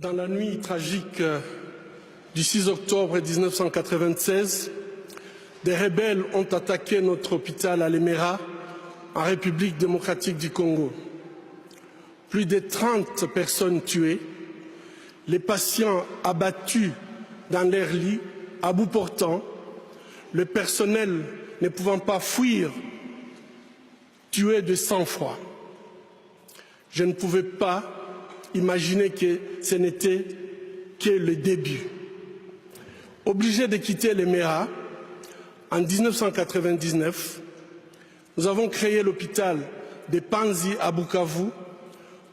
Dans la nuit tragique du 6 octobre 1996, des rebelles ont attaqué notre hôpital à Lemera, en République démocratique du Congo. Plus de 30 personnes tuées, les patients abattus dans leur lit, à bout portant, le personnel ne pouvant pas fuir, tué de sang-froid. Je ne pouvais pas imaginer que ce n'était que le début. Obligés de quitter Lemera, en 1999, nous avons créé l'hôpital de Panzi à Bukavu,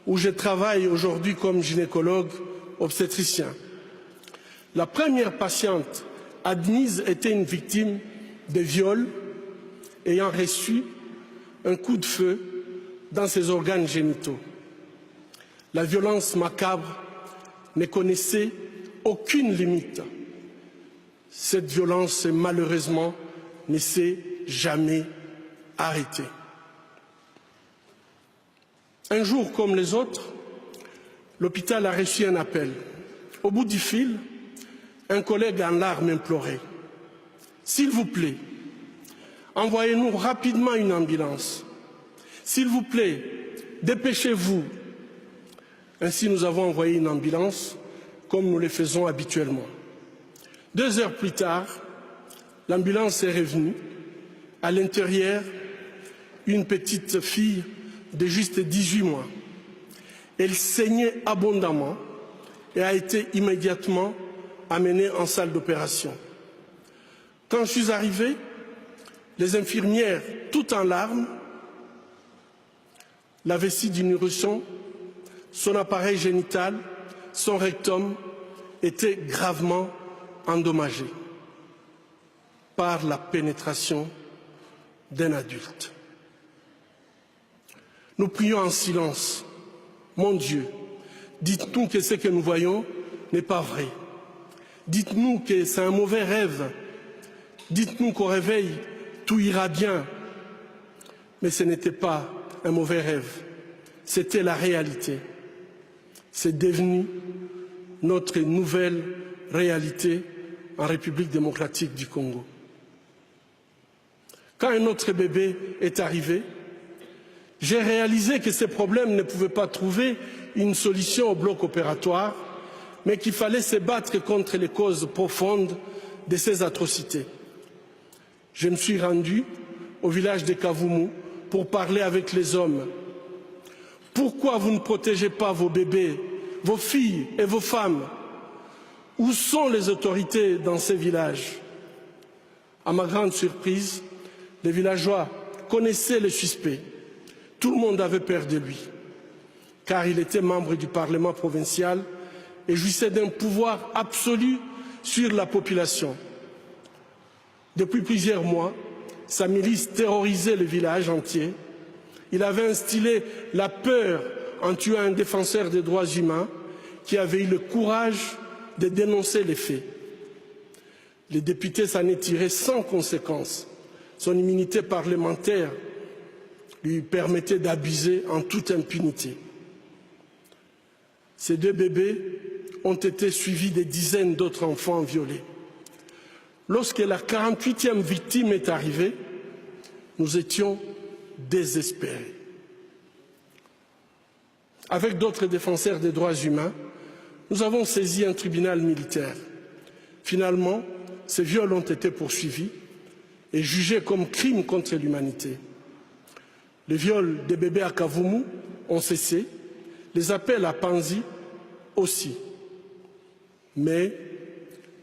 où je travaille aujourd'hui comme gynécologue obstétricien. La première patiente admise était une victime de viol ayant reçu un coup de feu dans ses organes génitaux. La violence macabre ne connaissait aucune limite. Cette violence, malheureusement, ne s'est jamais arrêtée. Un jour comme les autres, l'hôpital a reçu un appel. Au bout du fil, un collègue en larmes implorait « S'il vous plaît, envoyez-nous rapidement une ambulance. S'il vous plaît, dépêchez-vous. » Ainsi, nous avons envoyé une ambulance, comme nous le faisons habituellement. 2 heures plus tard, l'ambulance est revenue. À l'intérieur, une petite fille de juste 18 mois. Elle saignait abondamment et a été immédiatement amenée en salle d'opération. Quand je suis arrivé, les infirmières, toutes en larmes, la vessie du nourrisson, son appareil génital, son rectum étaient gravement endommagés par la pénétration d'un adulte. Nous prions en silence. Mon Dieu, dites-nous que ce que nous voyons n'est pas vrai. Dites-nous que c'est un mauvais rêve. Dites-nous qu'au réveil, tout ira bien. Mais ce n'était pas un mauvais rêve. C'était la réalité. C'est devenu notre nouvelle réalité en République démocratique du Congo. Quand un autre bébé est arrivé, j'ai réalisé que ces problèmes ne pouvaient pas trouver une solution au bloc opératoire, mais qu'il fallait se battre contre les causes profondes de ces atrocités. Je me suis rendu au village de Kavumu pour parler avec les hommes. Pourquoi vous ne protégez pas vos bébés, vos filles et vos femmes? Où sont les autorités dans ces villages? À ma grande surprise, les villageois connaissaient le suspect. Tout le monde avait peur de lui, car il était membre du Parlement provincial et jouissait d'un pouvoir absolu sur la population. Depuis plusieurs mois, sa milice terrorisait le village entier. Il avait instillé la peur en tuant un défenseur des droits humains qui avait eu le courage de dénoncer les faits. Les députés s'en est tiré sans conséquence. Son immunité parlementaire lui permettait d'abuser en toute impunité. Ces 2 bébés ont été suivis de dizaines d'autres enfants violés. Lorsque la 48e victime est arrivée, nous étions désespérés. Avec d'autres défenseurs des droits humains, nous avons saisi un tribunal militaire. Finalement, ces viols ont été poursuivis et jugés comme crimes contre l'humanité. Les viols des bébés à Kavumu ont cessé, les appels à Panzi aussi. Mais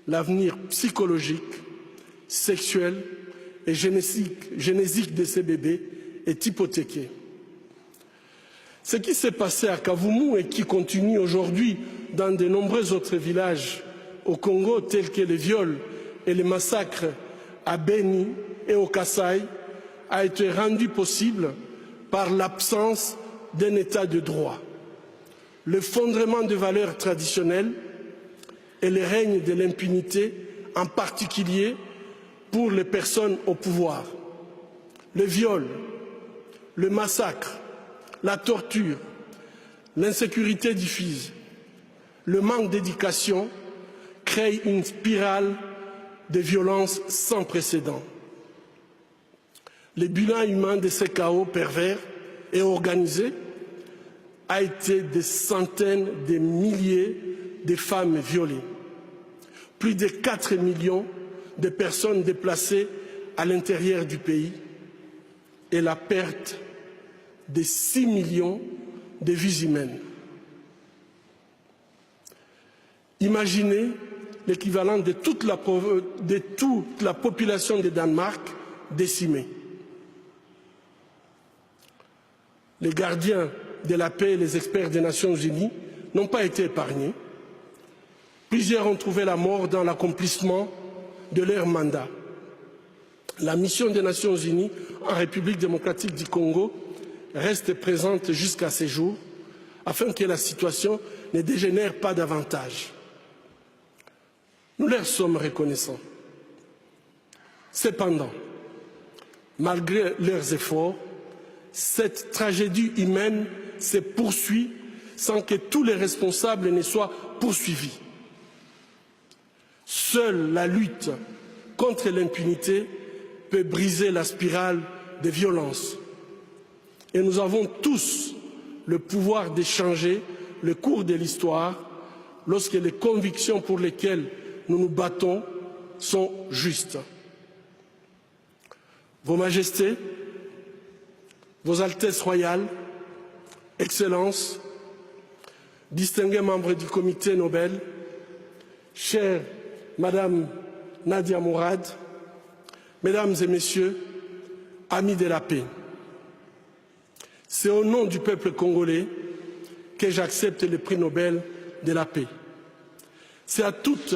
l'avenir psychologique, sexuel et génésique de ces bébés est hypothéqué. Ce qui s'est passé à Kavumu et qui continue aujourd'hui dans de nombreux autres villages au Congo, tels que les viols et les massacres à Beni et au Kasaï, a été rendu possible par l'absence d'un état de droit, l'effondrement de valeurs traditionnelles et le règne de l'impunité, en particulier pour les personnes au pouvoir. Le viol, le massacre, la torture, l'insécurité diffuse, le manque d'éducation crée une spirale de violence sans précédent. Le bilan humain de ces chaos pervers et organisés a été des centaines de milliers de femmes violées, plus de 4 millions de personnes déplacées à l'intérieur du pays et la perte de 6 millions de vies humaines. Imaginez l'équivalent de toute la population de Danemark décimée. Les gardiens de la paix et les experts des Nations Unies n'ont pas été épargnés. Plusieurs ont trouvé la mort dans l'accomplissement de leur mandat. La mission des Nations Unies en République démocratique du Congo reste présente jusqu'à ces jours afin que la situation ne dégénère pas davantage. Nous leur sommes reconnaissants. Cependant, malgré leurs efforts, cette tragédie humaine se poursuit sans que tous les responsables ne soient poursuivis. Seule la lutte contre l'impunité peut briser la spirale de violence. Et nous avons tous le pouvoir de changer le cours de l'histoire lorsque les convictions pour lesquelles nous nous battons sont justes. Vos Majestés, Vos Altesses royales, Excellences, distingués membres du Comité Nobel, chère Madame Nadia Mourad, Mesdames et Messieurs, amis de la paix, c'est au nom du peuple congolais que j'accepte le prix Nobel de la paix. C'est à toutes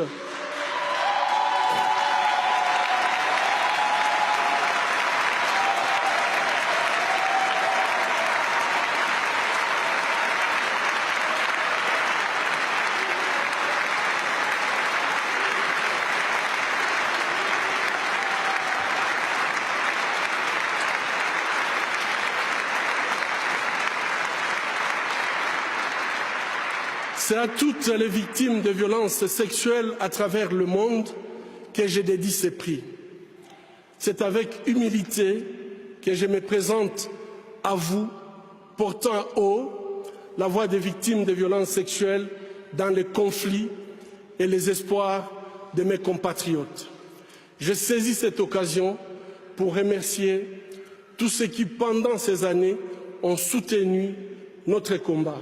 les victimes de violences sexuelles à travers le monde que je dédie ces prix. C'est avec humilité que je me présente à vous, portant haut la voix des victimes de violences sexuelles dans les conflits et les espoirs de mes compatriotes. Je saisis cette occasion pour remercier tous ceux qui, pendant ces années, ont soutenu notre combat.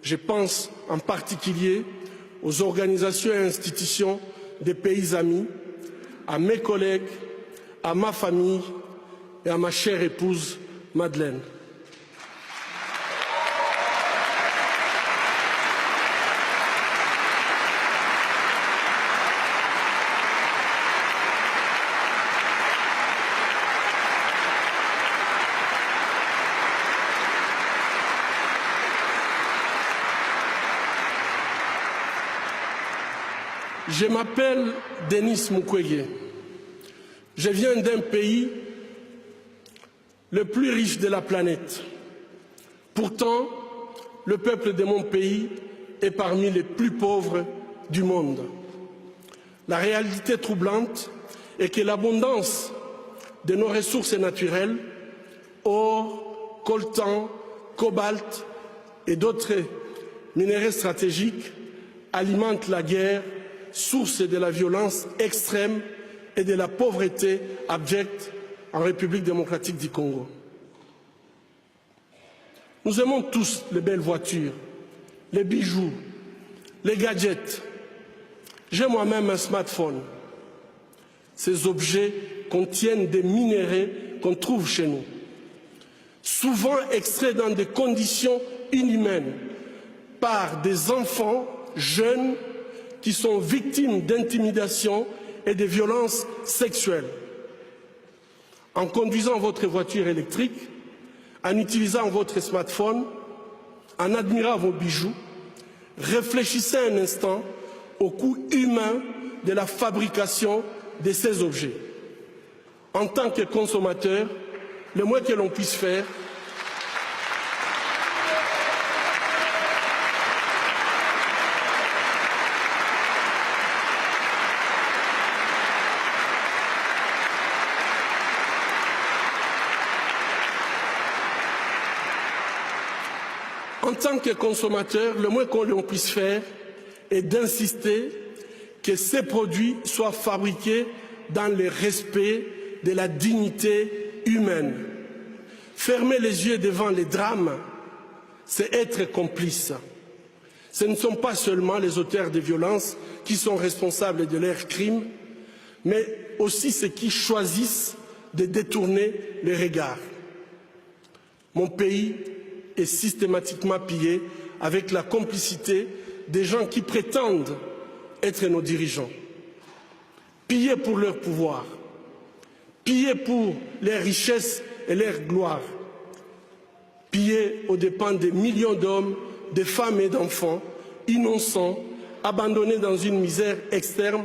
Je pense en particulier aux organisations et institutions des pays amis, à mes collègues, à ma famille et à ma chère épouse Madeleine. Je m'appelle Denis Mukwege. Je viens d'un pays le plus riche de la planète. Pourtant, le peuple de mon pays est parmi les plus pauvres du monde. La réalité troublante est que l'abondance de nos ressources naturelles, or, coltan, cobalt et d'autres minéraux stratégiques, alimente la guerre, source de la violence extrême et de la pauvreté abjecte en République démocratique du Congo. Nous aimons tous les belles voitures, les bijoux, les gadgets. J'ai moi-même un smartphone. Ces objets contiennent des minéraux qu'on trouve chez nous, souvent extraits dans des conditions inhumaines par des enfants jeunes qui sont victimes d'intimidation et de violences sexuelles. En conduisant votre voiture électrique, en utilisant votre smartphone, en admirant vos bijoux, réfléchissez un instant au coût humain de la fabrication de ces objets. En tant que consommateur, le moins que l'on puisse faire, en tant que consommateur, le moins qu'on puisse faire est d'insister que ces produits soient fabriqués dans le respect de la dignité humaine. Fermer les yeux devant les drames, c'est être complice. Ce ne sont pas seulement les auteurs de violences qui sont responsables de leurs crimes, mais aussi ceux qui choisissent de détourner les regards. Mon pays est systématiquement pillé avec la complicité des gens qui prétendent être nos dirigeants. Pillés pour leur pouvoir, pillés pour leurs richesses et leur gloire, pillés aux dépens des millions d'hommes, de femmes et d'enfants innocents, abandonnés dans une misère externe,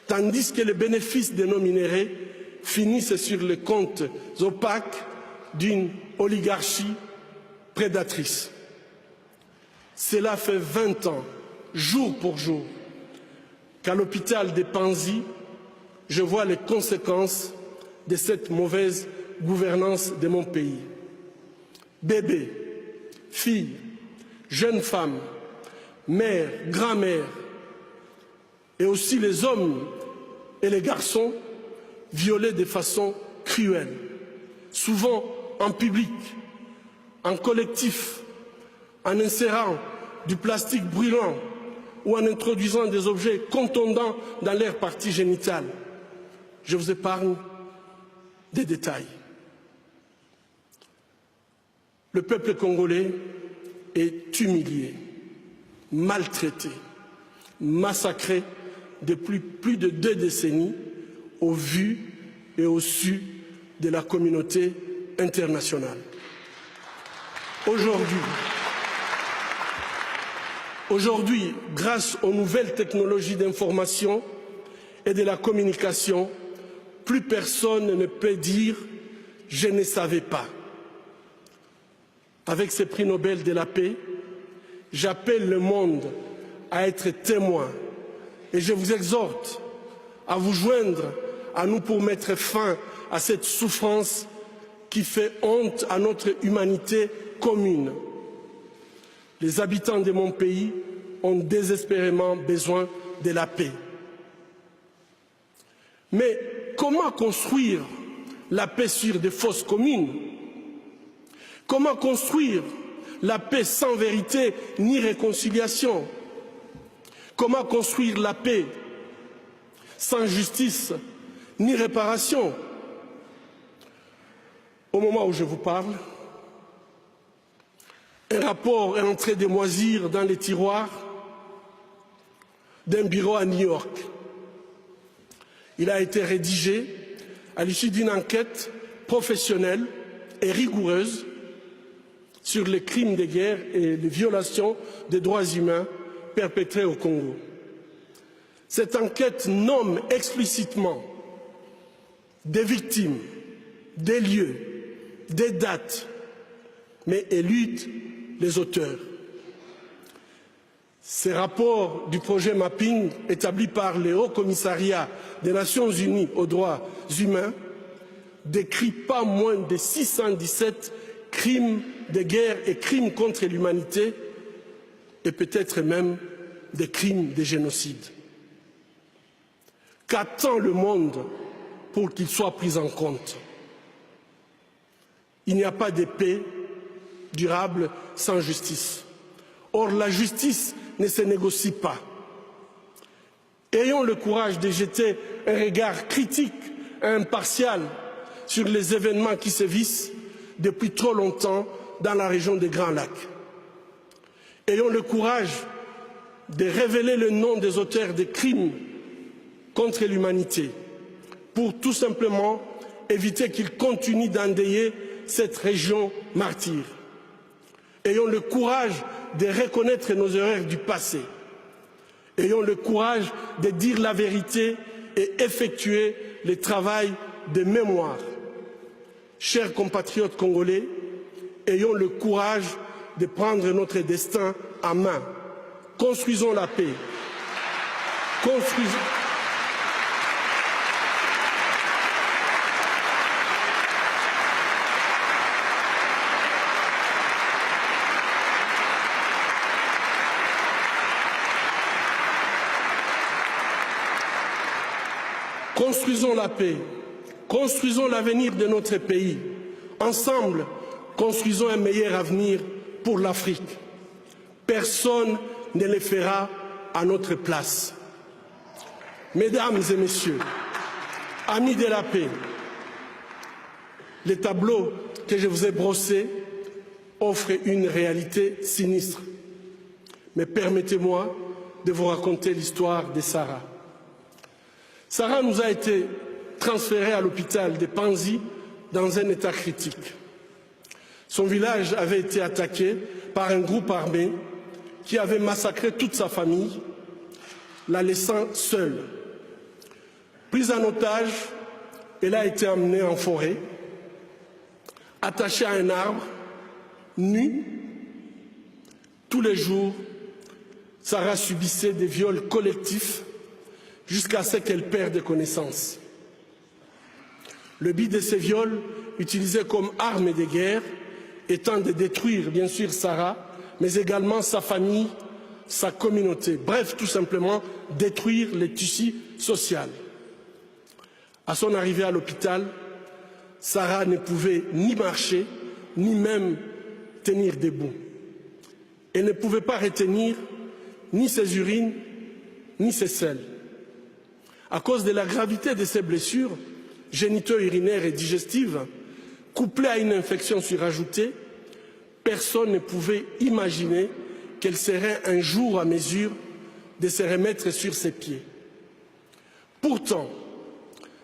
tandis que les bénéfices de nos minéraux finissent sur les comptes opaques d'une oligarchie prédatrice. Cela fait 20 ans, jour pour jour, qu'à l'hôpital de Panzi, je vois les conséquences de cette mauvaise gouvernance de mon pays. Bébés, filles, jeunes femmes, mères, grand-mères, et aussi les hommes et les garçons violés de façon cruelle, souvent en public, en collectif, en insérant du plastique brûlant ou en introduisant des objets contondants dans leurs parties génitales. Je vous épargne des détails. Le peuple congolais est humilié, maltraité, massacré depuis plus de 2 décennies au vu et au su de la communauté internationale. Aujourd'hui, grâce aux nouvelles technologies d'information et de la communication, plus personne ne peut dire « je ne savais pas ». Avec ce prix Nobel de la paix, j'appelle le monde à être témoin et je vous exhorte à vous joindre à nous pour mettre fin à cette souffrance qui fait honte à notre humanité commune. Les habitants de mon pays ont désespérément besoin de la paix. Mais comment construire la paix sur des fausses communes? Comment construire la paix sans vérité ni réconciliation? Comment construire la paix sans justice ni réparation? Au moment où je vous parle, un rapport est en train de moisir dans les tiroirs d'un bureau à New York. Il a été rédigé à l'issue d'une enquête professionnelle et rigoureuse sur les crimes de guerre et les violations des droits humains perpétrés au Congo. Cette enquête nomme explicitement des victimes, des lieux, des dates, mais élude les auteurs. Ces rapports du projet Mapping, établi par le Haut Commissariat des Nations Unies aux droits humains, décrit pas moins de 617 crimes de guerre et crimes contre l'humanité, et peut-être même des crimes de génocide. Qu'attend le monde pour qu'il soit pris en compte? Il n'y a pas de paix durable sans justice. Or, la justice ne se négocie pas. Ayons le courage de jeter un regard critique et impartial sur les événements qui sévissent depuis trop longtemps dans la région des Grands Lacs. Ayons le courage de révéler le nom des auteurs des crimes contre l'humanité pour tout simplement éviter qu'ils continuent d'endeuiller cette région martyre. Ayons le courage de reconnaître nos erreurs du passé. Ayons le courage de dire la vérité et effectuer le travail de mémoire. Chers compatriotes congolais, ayons le courage de prendre notre destin en main. Construisons la paix. Construisons la paix, construisons l'avenir de notre pays. Ensemble, construisons un meilleur avenir pour l'Afrique. Personne ne le fera à notre place. Mesdames et messieurs, amis de la paix, les tableaux que je vous ai brossés offrent une réalité sinistre. Mais permettez-moi de vous raconter l'histoire de Sarah. Sarah nous a été transférée à l'hôpital de Panzi dans un état critique. Son village avait été attaqué par un groupe armé qui avait massacré toute sa famille, la laissant seule. Prise en otage, elle a été emmenée en forêt, attachée à un arbre, nue. Tous les jours, Sarah subissait des viols collectifs jusqu'à ce qu'elle perde connaissance. Le but de ces viols, utilisés comme arme de guerre, étant de détruire bien sûr Sarah, mais également sa famille, sa communauté. Bref, tout simplement détruire le tissu social. À son arrivée à l'hôpital, Sarah ne pouvait ni marcher, ni même tenir debout. Elle ne pouvait pas retenir ni ses urines, ni ses selles. À cause de la gravité de ses blessures, génito-urinaires et digestives, couplées à une infection surajoutée, personne ne pouvait imaginer qu'elle serait un jour à mesure de se remettre sur ses pieds. Pourtant,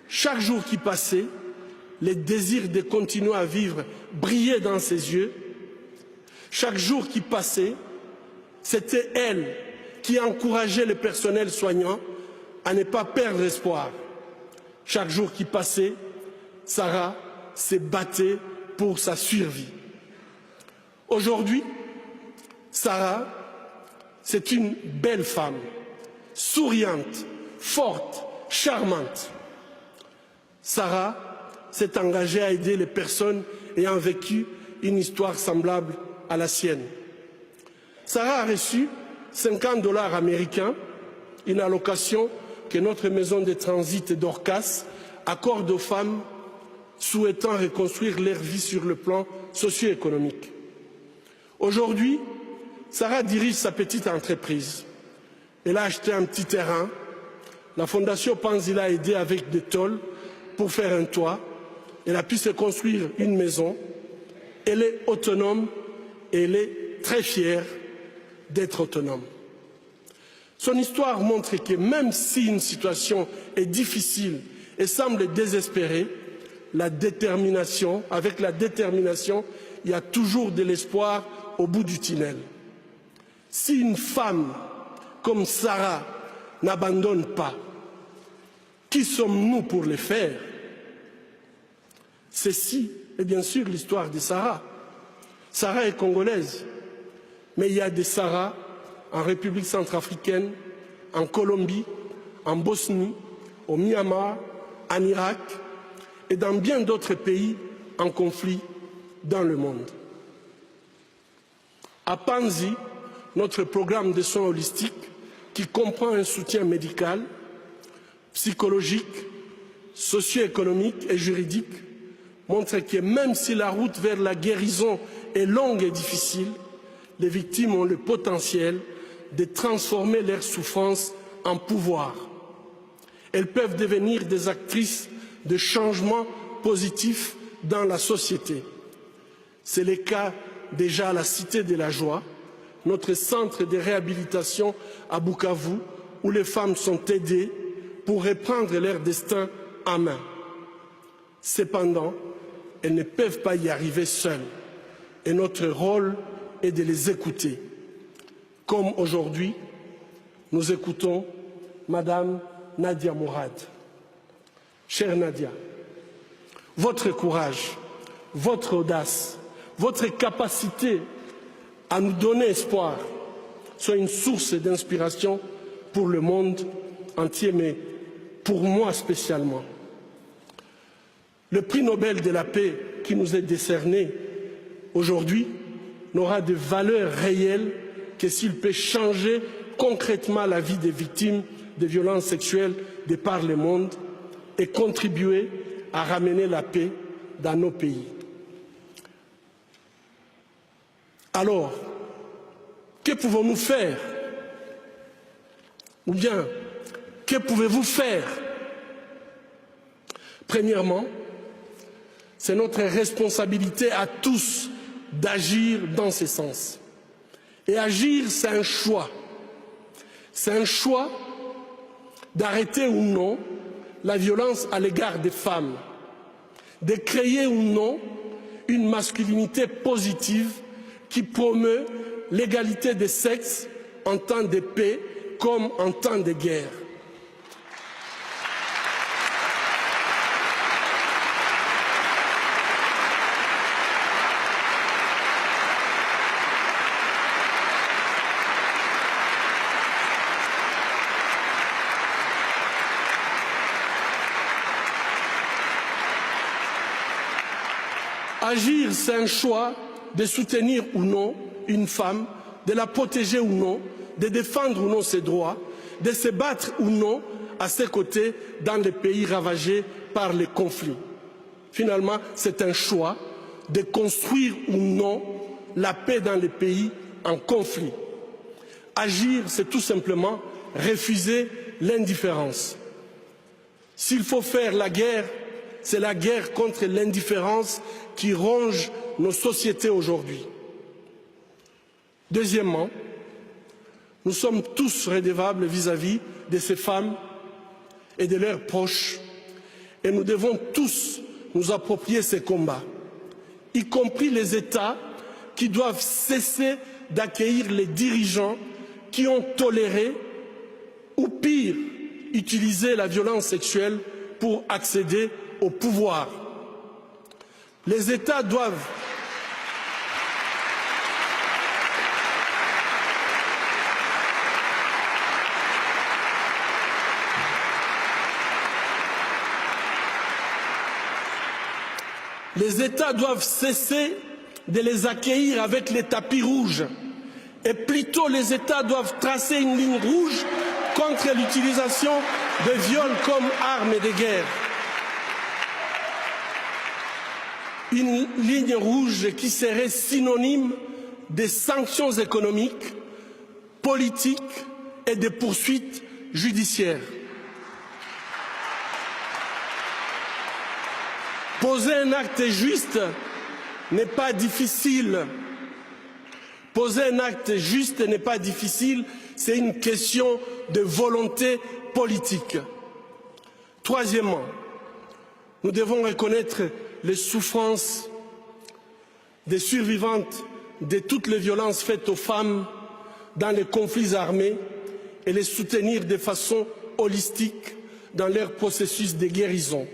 chaque jour qui passait, le désir de continuer à vivre brillait dans ses yeux. Chaque jour qui passait, c'était elle qui encourageait le personnel soignant à ne pas perdre espoir. Chaque jour qui passait, Sarah se battait pour sa survie. Aujourd'hui, Sarah, c'est une belle femme, souriante, forte, charmante. Sarah s'est engagée à aider les personnes ayant vécu une histoire semblable à la sienne. Sarah a reçu 50 $ américains, une allocation que notre maison de transit d'Orcas accorde aux femmes souhaitant reconstruire leur vie sur le plan socio-économique. Aujourd'hui, Sarah dirige sa petite entreprise. Elle a acheté un petit terrain. La Fondation Panzi l'a aidé avec des tôles pour faire un toit. Elle a pu se construire une maison. Elle est autonome et elle est très fière d'être autonome. Son histoire montre que même si une situation est difficile et semble désespérée, avec la détermination, il y a toujours de l'espoir au bout du tunnel. Si une femme comme Sarah n'abandonne pas, qui sommes-nous pour le faire? Ceci est bien sûr l'histoire de Sarah. Sarah est congolaise, mais il y a des Sarah en République centrafricaine, en Colombie, en Bosnie, au Myanmar, en Irak et dans bien d'autres pays en conflit dans le monde. À Panzi, notre programme de soins holistiques, qui comprend un soutien médical, psychologique, socio-économique et juridique, montre que même si la route vers la guérison est longue et difficile, les victimes ont le potentiel de transformer leur souffrance en pouvoir. Elles peuvent devenir des actrices de changements positifs dans la société. C'est le cas déjà à la Cité de la Joie, notre centre de réhabilitation à Bukavu, où les femmes sont aidées pour reprendre leur destin en main. Cependant, elles ne peuvent pas y arriver seules, et notre rôle est de les écouter. Comme aujourd'hui, nous écoutons Madame Nadia Mourad. Chère Nadia, votre courage, votre audace, votre capacité à nous donner espoir sont une source d'inspiration pour le monde entier, mais pour moi spécialement. Le prix Nobel de la paix qui nous est décerné aujourd'hui n'aura de valeur réelle que s'il peut changer concrètement la vie des victimes de violences sexuelles de par le monde, et contribuer à ramener la paix dans nos pays. Alors, que pouvons-nous faire? Ou bien, que pouvez-vous faire? Premièrement, c'est notre responsabilité à tous d'agir dans ce sens. Et agir, c'est un choix. C'est un choix d'arrêter ou non la violence à l'égard des femmes, de créer ou non une masculinité positive qui promeut l'égalité des sexes en temps de paix comme en temps de guerre. Agir, c'est un choix de soutenir ou non une femme, de la protéger ou non, de défendre ou non ses droits, de se battre ou non à ses côtés dans les pays ravagés par les conflits. Finalement, c'est un choix de construire ou non la paix dans les pays en conflit. Agir, c'est tout simplement refuser l'indifférence. S'il faut faire la guerre, c'est la guerre contre l'indifférence qui ronge nos sociétés aujourd'hui. Deuxièmement, nous sommes tous redevables vis-à-vis de ces femmes et de leurs proches, et nous devons tous nous approprier ces combats, y compris les États qui doivent cesser d'accueillir les dirigeants qui ont toléré, ou pire, utilisé la violence sexuelle pour accéder au pouvoir. Les États doivent cesser de les accueillir avec les tapis rouges. Et plutôt, les États doivent tracer une ligne rouge contre l'utilisation de viols comme armes de guerre. Une ligne rouge qui serait synonyme de sanctions économiques, politiques et de poursuites judiciaires. Poser un acte juste n'est pas difficile. Poser un acte juste n'est pas difficile, c'est une question de volonté politique. Troisièmement, nous devons reconnaître les souffrances des survivantes de toutes les violences faites aux femmes dans les conflits armés et les soutenir de façon holistique dans leur processus de guérison.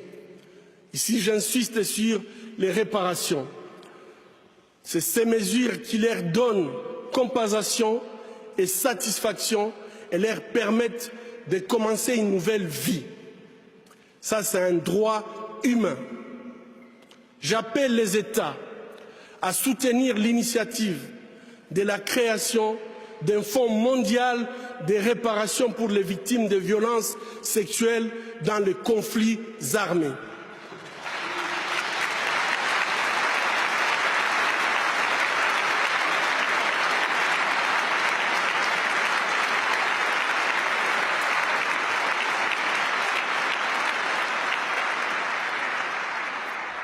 Ici, j'insiste sur les réparations. C'est ces mesures qui leur donnent compensation et satisfaction et leur permettent de commencer une nouvelle vie. Ça, c'est un droit humain. J'appelle les États à soutenir l'initiative de la création d'un fonds mondial de réparation pour les victimes de violences sexuelles dans les conflits armés.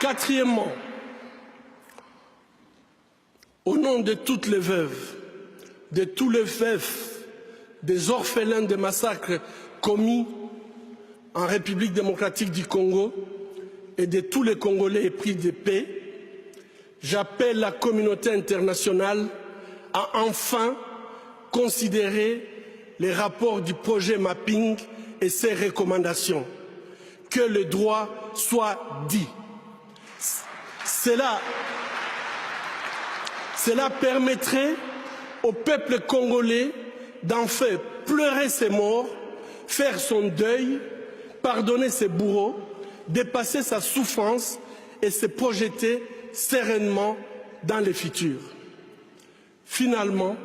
Quatrièmement, au nom de toutes les veuves, de tous les veufs, des orphelins des massacres commis en République démocratique du Congo et de tous les Congolais épris de paix, j'appelle la communauté internationale à enfin considérer les rapports du projet Mapping et ses recommandations. Que le droit soit dit. Cela permettrait au peuple congolais d'enfin pleurer ses morts, faire son deuil, pardonner ses bourreaux, dépasser sa souffrance et se projeter sereinement dans le futur. Finalement,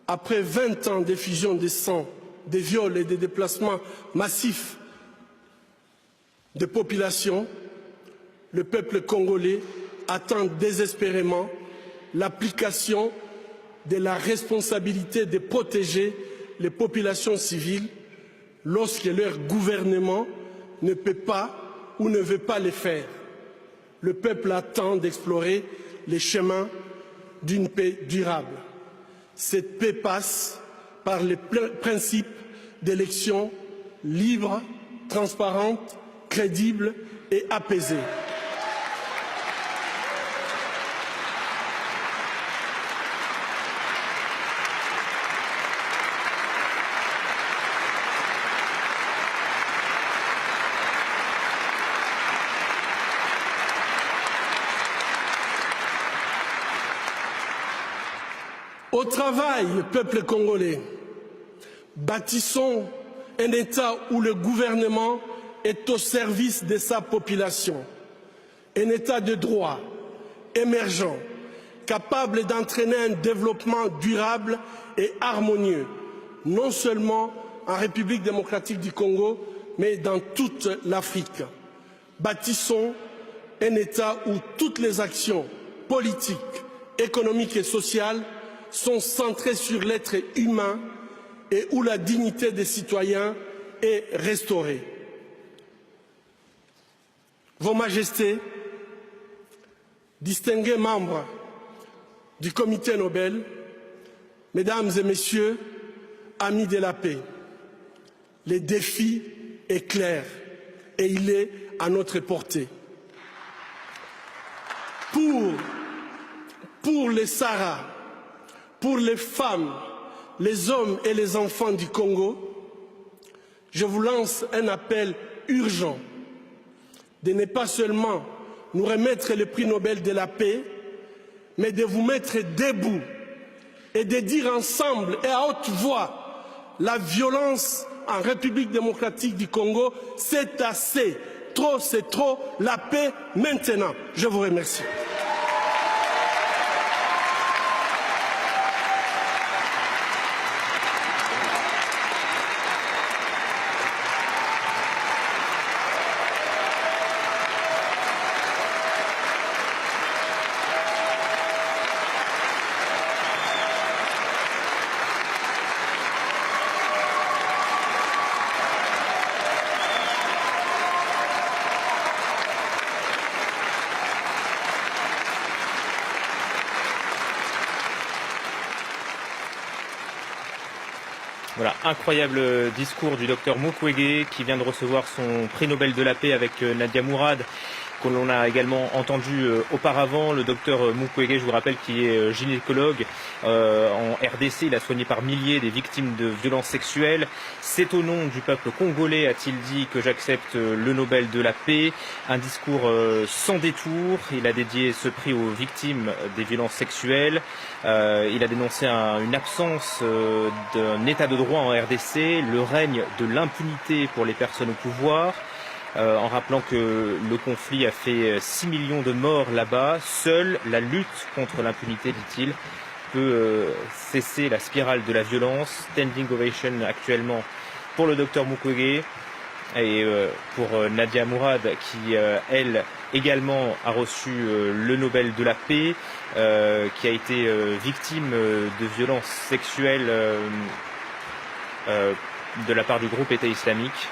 après 20 ans d'effusion de sang, de viols et de déplacements massifs des populations, le peuple congolais attend désespérément l'application de la responsabilité de protéger les populations civiles lorsque leur gouvernement ne peut pas ou ne veut pas le faire. Le peuple attend d'explorer les chemins d'une paix durable. Cette paix passe par les principes d'élections libres, transparentes, crédibles et apaisées. Au travail, peuple congolais, bâtissons un État où le gouvernement est au service de sa population, un État de droit, émergent, capable d'entraîner un développement durable et harmonieux, non seulement en République démocratique du Congo, mais dans toute l'Afrique. Bâtissons un État où toutes les actions politiques, économiques et sociales sont centrées sur l'être humain et où la dignité des citoyens est restaurée. Vos Majestés, distingués membres du Comité Nobel, Mesdames et Messieurs, amis de la paix, le défi est clair et il est à notre portée. Pour les Sahara, pour les femmes, les hommes et les enfants du Congo, je vous lance un appel urgent de ne pas seulement nous remettre le prix Nobel de la paix, mais de vous mettre debout et de dire ensemble et à haute voix la violence en République démocratique du Congo, c'est assez, trop c'est trop, la paix maintenant. Je vous remercie. Voilà, incroyable discours du docteur Mukwege qui vient de recevoir son prix Nobel de la paix avec Nadia Mourad, que l'on a également entendu auparavant. Le docteur Mukwege, je vous rappelle, qui est gynécologue en RDC. Il a soigné par milliers des victimes de violences sexuelles. C'est au nom du peuple congolais, a-t-il dit, que j'accepte le Nobel de la paix. Un discours sans détour. Il a dédié ce prix aux victimes des violences sexuelles. Il a dénoncé une absence d'un état de droit en RDC, le règne de l'impunité pour les personnes au pouvoir. En rappelant que le conflit a fait 6 millions de morts là-bas. Seule la lutte contre l'impunité, dit-il, peut cesser la spirale de la violence. Standing ovation actuellement pour le docteur Mukwege et pour Nadia Mourad qui, elle, également a reçu le Nobel de la paix, qui a été victime de violences sexuelles de la part du groupe État islamique.